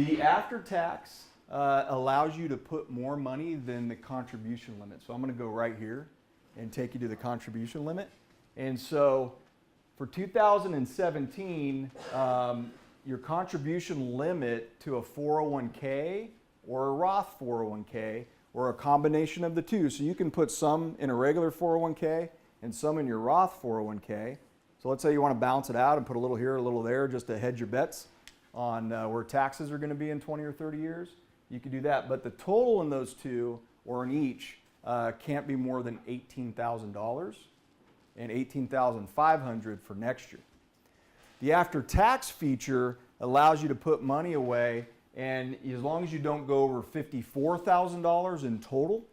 The after-tax allows you to put more money than the contribution limit. So I'm going to go right here and take you to the contribution limit. And so for 2017, your contribution limit to a 401k or a Roth 401k or a combination of the two. So you can put some in a regular 401k and some in your Roth 401k. So let's say you want to balance it out and put a little here, a little there, just to hedge your bets on where taxes are going to be in 20 or 30 years. You can do that. But the total in those two, or in each, can't be more than $18,000 and $18,500 for next year. The after-tax feature allows you to put money away, and as long as you don't go over $54,000 in total,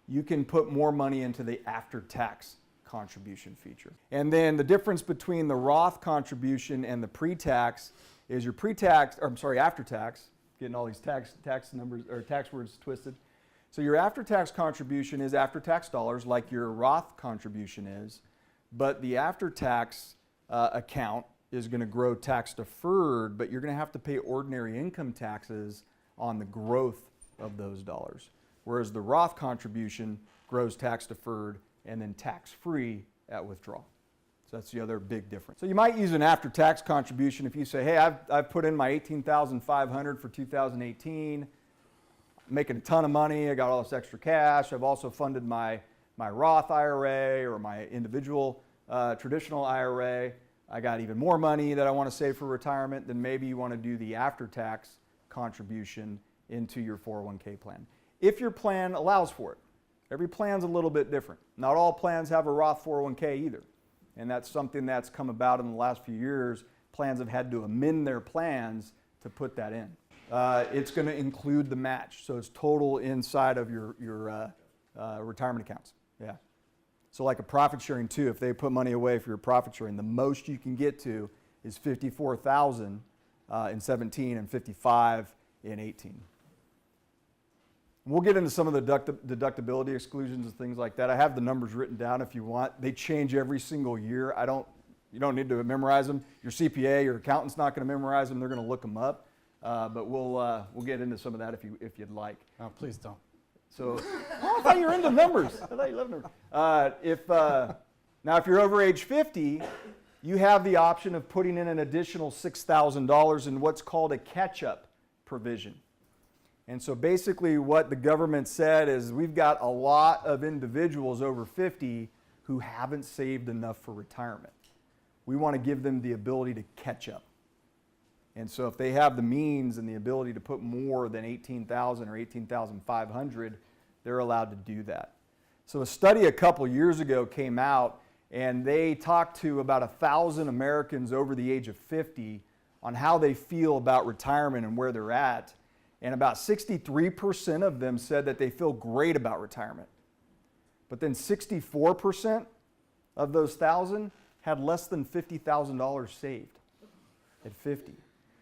you can put more money into the after-tax contribution feature. And then the difference between the Roth contribution and the pre-tax is your pre-tax, or I'm sorry, after-tax, getting all these tax numbers or tax words twisted. So your after-tax contribution is after-tax dollars, like your Roth contribution is, but the after-tax account is going to grow tax deferred, but you're going to have to pay ordinary income taxes on the growth of those dollars. Whereas the Roth contribution grows tax deferred and then tax free at withdrawal. So that's the other big difference. So you might use an after-tax contribution if you say, hey, I've put in my $18,500 for 2018, I'm making a ton of money, I got all this extra cash, I've also funded my Roth IRA or my individual traditional IRA, I got even more money that I want to save for retirement, then maybe you want to do the after-tax contribution into your 401k plan. If your plan allows for it. Every plan's a little bit different. Not all plans have a Roth 401k either. And that's something that's come about in the last few years. Plans have had to amend their plans to put that in. It's going to include the match. So it's total inside of your retirement accounts. Yeah. So like a profit sharing too, if they put money away for your profit sharing, the most you can get to is $54,000 in 17 and $55,000 in 18. We'll get into some of the deductibility exclusions and things like that. I have the numbers written down if you want. They change every single year. You don't need to memorize them. Your CPA, your accountant's not going to memorize them. They're going to look them up. But we'll get into some of that if you'd like. Oh, please don't. So, I thought you were into numbers. I thought you loved numbers. Now, if you're over age 50, you have the option of putting in an additional $6,000 in what's called a catch-up provision. And so basically what the government said is we've got a lot of individuals over 50 who haven't saved enough for retirement. We want to give them the ability to catch up. And so if they have the means and the ability to put more than $18,000 or $18,500, they're allowed to do that. So a study a couple years ago came out and they talked to about 1,000 Americans over the age of 50 on how they feel about retirement and where they're at. And about 63% of them said that they feel great about retirement. But then 64% of those 1,000 had less than $50,000 saved at 50.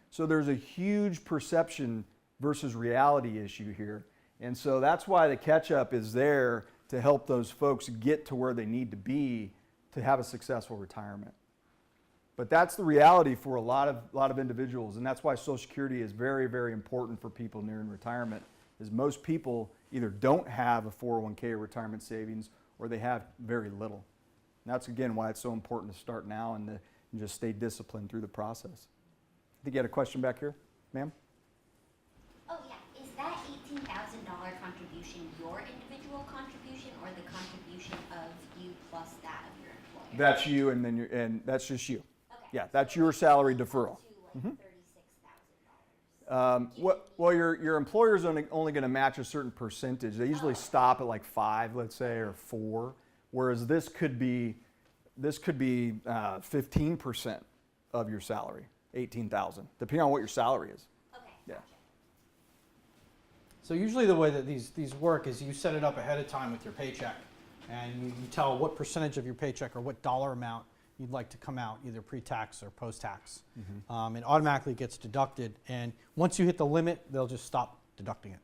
So there's a huge perception versus reality issue here. And so that's why the catch-up is there to help those folks get to where they need to be to have a successful retirement. But that's the reality for a lot of individuals, and that's why Social Security is very, very important for people nearing retirement, is most people either don't have a 401k or retirement savings, or they have very little. And that's, again, why it's so important to start now and just stay disciplined through the process. I think you had a question back here, ma'am? Oh, yeah. Is that $18,000 contribution your individual contribution or the contribution of you plus that of your employer? That's you, and that's just you. Okay. Yeah, that's your salary deferral. To like $36,000. Well, your employer's only going to match a certain percentage. They usually stop at like 5, let's say, or 4, whereas this could be 15% of your salary, $18,000, depending on what your salary is. Okay. Yeah. Gotcha. So usually the way that these work is you set it up ahead of time with your paycheck, and you tell what percentage of your paycheck or what dollar amount you'd like to come out, either pre-tax or post-tax. It automatically gets deducted, and once you hit the limit, they'll just stop deducting it.